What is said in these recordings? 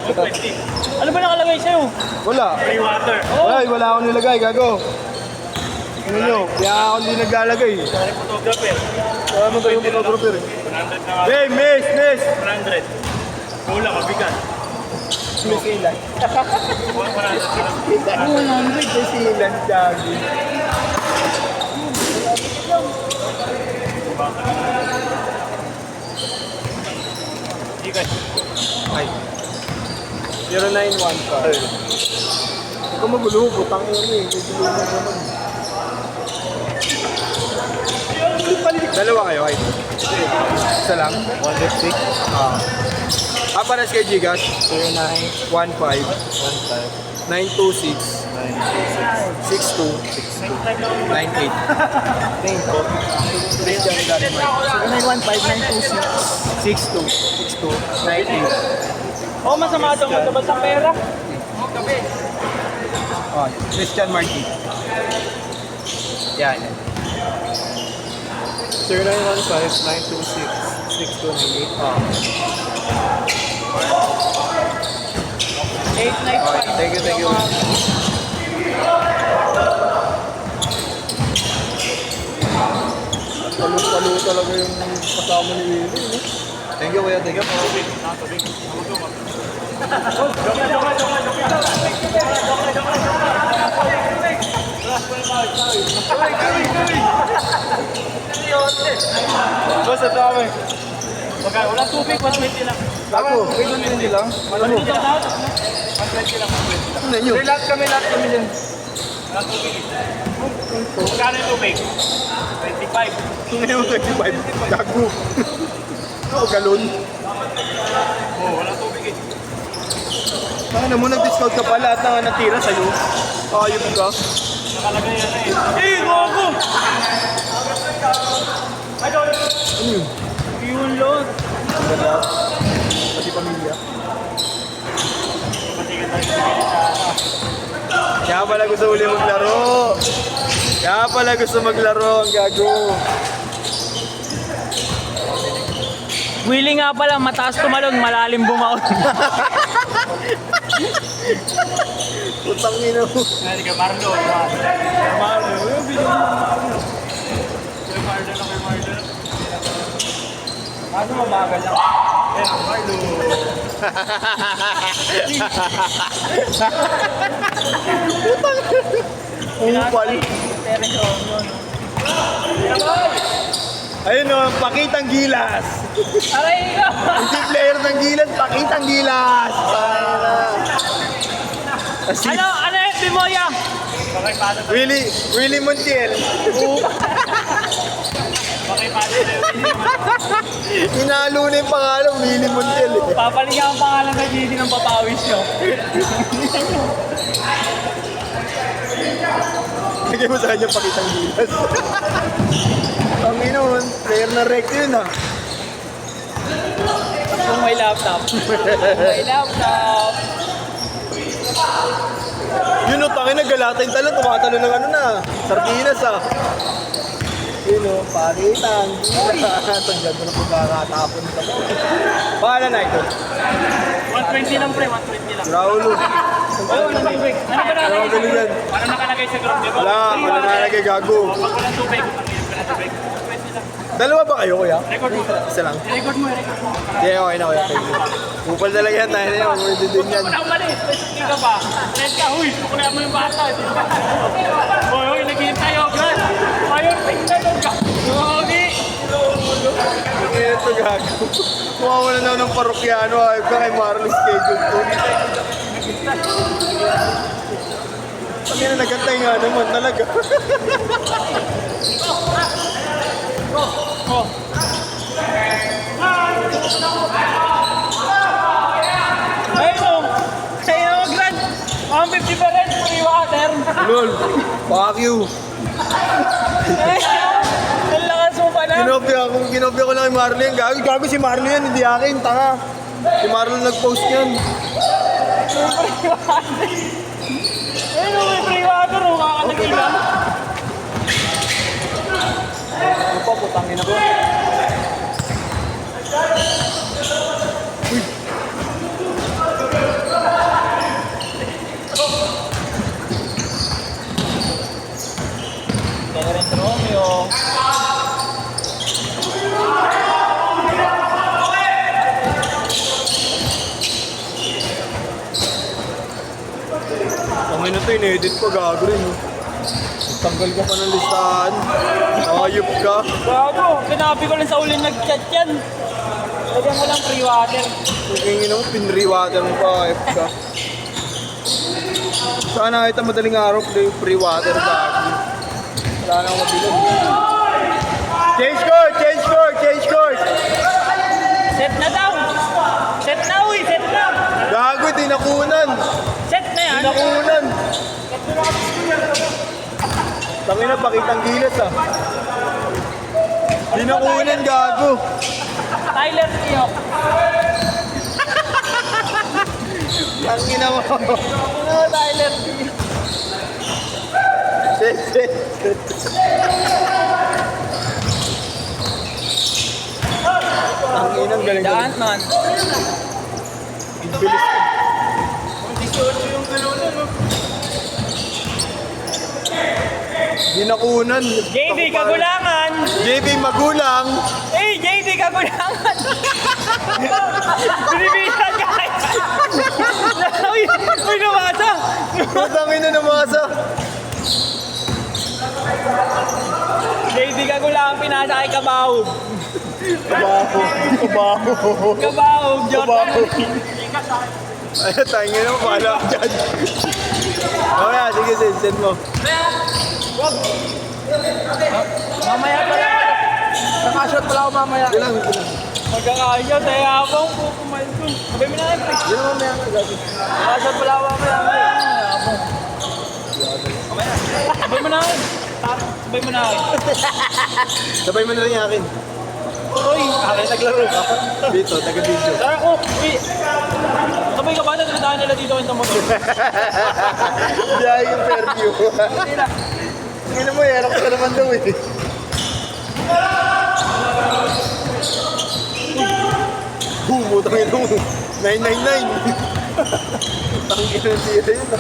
Ano ba nakalagay sa'yo? Wala. Free water. Wala akong nilagay, gago. Ano nyo? Kaya ako hindi naglalagay. Sorry, photographer. Wala mo tayo photographer. 100 na nga. Hey, miss! 100. Kulang, kabigat. Miss Ilan. 100 Miss Ilan, Jagi. Ay. 0915. Huwag ka magulo, butang yun eh. Gugulo mo naman. Dalawa kayo, ay. Isa lang? 150. Pares kay Gigas? 0915 926 6298. Christian Garimar. 0915 926 6298. Oh, masama daw matabas sa pera. Oh, Christian Martin. Yan. 0915-926-6298. Oh. 8 nights. Okay, thank you. Palo talaga yung kasama ni Willie, no? Thank you, kuya. Thank you. Boss, ito kami. Wala tubig, 120 lang. Ako, wait lang. Alam mo. 120 lang. Ano nyo? Lahat kami yan. Wala tubig. Magkano yung tubig? 25. Ngayon, 25. Gago. Oo, galon. Wala tubig eh. Ano mo, nag-discount ka pa lahat na natira sa'yo. Ayun ka. Nakalagay yan eh. Gogo! Ano yun? Yun, Lord. Ganda. Pati pamilya. Kaya pala gusto uli maglaro. Ang gago. Willie nga pala, mataas tumalon, malalim bumaon. Putang ina mo. Hindi ka Marlo. Marlo. Yung video mo. Ano mabagal lang? Marlo. Upal. Ayun o, Pakitang Gilas. Aray ka! Hindi player ng Gilas, Pakitang Gilas. Ano FB mo yan? Willie Montiel. Hinalo na yung pangalan, Willie Montiel. Papalingan ang pangalan ng GD ng papawis nyo. Lagay mo sa kanya Pakitang Gilas. Ang inon, player na rec yun ah. Kung may laptop. Yun o, tangin na galata yung talon, tumatalo ng ano na, sardinas ah. Yun o, Pakitang Gilas. Ang ganda na pagkakatapon ka po. Pahala na ito. 120 lang pre, 120 lang. Raulo. Ano ba nakalagay? Ano nakalagay sa group? Diba? Wala nalagay gago. Pag walang tubig. Dalawa ba kayo kuya? Record mo. Isa lang. I-record mo. Hindi, okay na kuya. Thank you. Kupal talaga yan tayo na yun. Pwede din yan. Wala mali. Hindi ka ba? Red ka, huy. Kukulihan mo yung bata. Hoy, naghihintay ako, Brad. Ayun, tingnan ka. Gogi. Ito gago. Kumawa na ng parokyano. Ayun ka kay Marlon schedule to. Pag na nagantay nga naman talaga. Ayun, sa'yo, Brad. 150 pa rin. Free water. Lol, fuck you. Ang lakas mo pala. Kinopya ko lang kay Marlon. Gago si Marlon yan, hindi akin. Tanga. Si Marlon nag-post yan. Ayun, may free water. Kakanagilan. Ano pa, putangin ako. Ang ina to, in-edit ko, gago rin. Oh. Tanggal ka pa ng listahan. Ayop ka. Gago, pinabi ko lang sa uli nag-chat yan. Lagyan mo lang free water. Tingin mo, pinre-water mo pa, ayop ka. Sana kita madaling araw, free water gago. Wala na akong mabilog. Change course! Change course! Change course! Set na daw. Set na, uy. Set na. Gago, di nakunan. Set na yan. Di nakunan. Tangin na, pakitang gilas ah. Di nakunan, gago. Tyler Tiyok. Tangin na mo. Ano, Tyler Tiyok? Set. Tangin ang galing. Daan man. Bilis. Di nakunan. JD Kagulangan. JB Magulang. Eh, JD Kagulangan. Binibisan guys. Uy, namasa. Tangin na namasa. JD Kagulangan pinasa kay Kabahog. Kabaho. Kabahog, Jordan. Ay, tangin na mo. Pahala ka dyan. Okay, sige, send mo. Mamaya pa lang. Nakashot pala ako mamaya. Sige lang. Magkakaya, dahil habang pupumain ko. Sabay mo na yan, pre. Yun naman mamaya ka gabi. Nakashot pala ako mamaya. Sabay mo na yan. Sabay mo na yan. Sabay mo na rin yung akin. Uy, akin naglaro. Dito, taga-video. Tara ko, uy. Sabay ka ba na tinadaan nila dito sa motor? Biyahe yung fair view. Hindi na. Tingnan mo, erok ka naman daw eh. Butang ina mo. 999. Tangin na tira yun ah.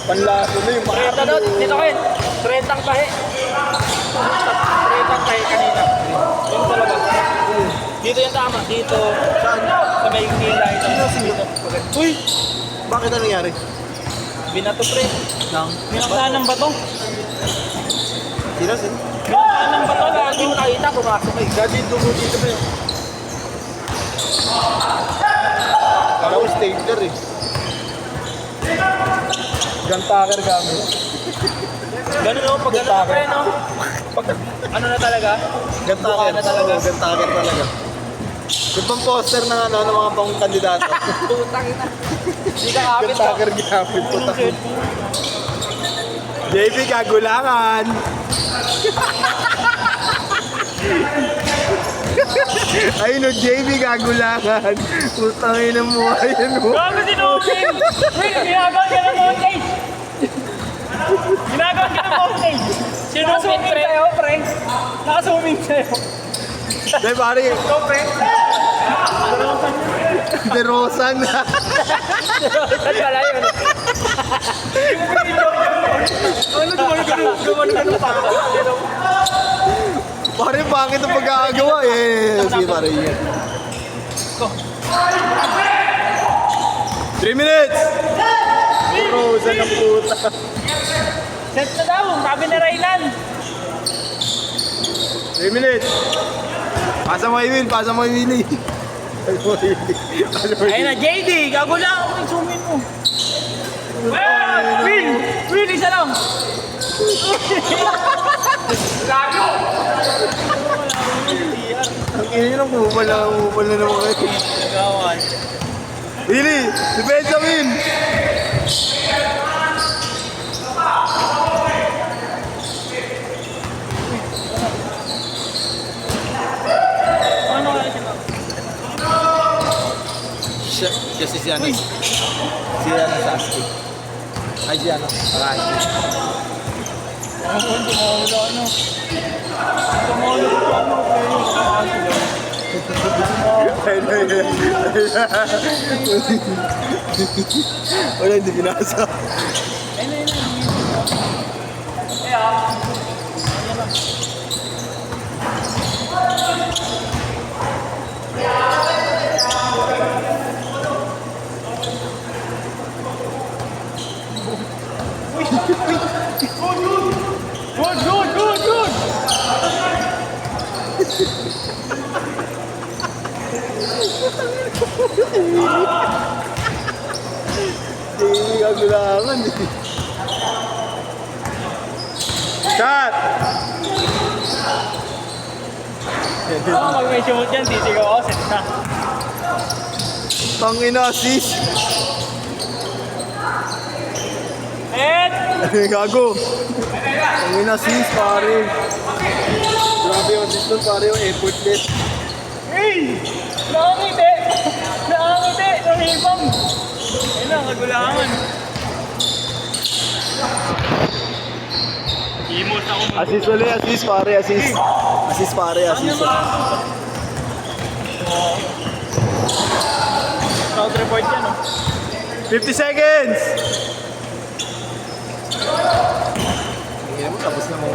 Panlaso na yung mga. Ito doon, dito kayo. 30 ang tahi. 30 ang tahi kanina. Yun talaga. Dito yung tama. Dito. Saan? Sa may kilay. Dito. Uy! Bakit ano nangyari? Binato pre. Nang? Binaktaan ng bato. Sino? Binaktaan ng bato. Lagi mo nakita. Pumasok eh. Gabi, dugo dito ba yun? Kala ko stapler eh. Gantaker gamit. Ganun o. Pag ano na pre no? Pag ano na talaga? Gantaker. Na talaga. Oo, gantaker talaga. Yung pang poster ng ano, ng mga pang kandidato. Putang ina. Hindi ka kapit ah. Gantaker gamit. Anong Putak. shit? JB, kagulangan! Ayun o, JB, kagulangan! Putangin na mo, ayun o. Grabe si Nomin! Wait, ginagawa ka ng montage! Ginagawa ka ng montage! Sinusuming sa'yo, pre! Nakasuming sa'yo! Hindi, pare. Ikaw, pre! De Rosan. Saan pala yun? Ano gumano pa? Pare, bakit ang pagkakagawa eh? Sige, pare, yan. 3 minutes! De Rosan ang puta. Set na daw, sabi ni Raylan! 3 minutes! Pasa mo kay Will, pasa mo kay Willie. Ayun na, JD! Gago lang ako yung zoomin mo! Will! Will, isa lang! Gago! Ang ina nyo nang bumupal na naman kayo. Nagawan. Willie, depensa Will! Ano nga siya? Siya si Siano. Siano Sasuke. Ay, Siano. Arashi. Hindi mo wala ano. Tumulog ko ano. Wala, hindi binasa. Ayun. Kaya, Nagkagulangan eh. Shot! Ako pag may shoot yan, titigaw ako, set na. Tangina assist. Et! Gago. Tangina assist pare. Grabe yung assist nun pare, yung effortless. Hey! Nakangiti! Nakangiti! Nakibang! Ayun lang, kagulangan. Imos ako mo. Assist ulit, assist pare, assist. Assist pare, assist. Crowd report yan, oh. 50 seconds! Hindi mo, tapos na mo.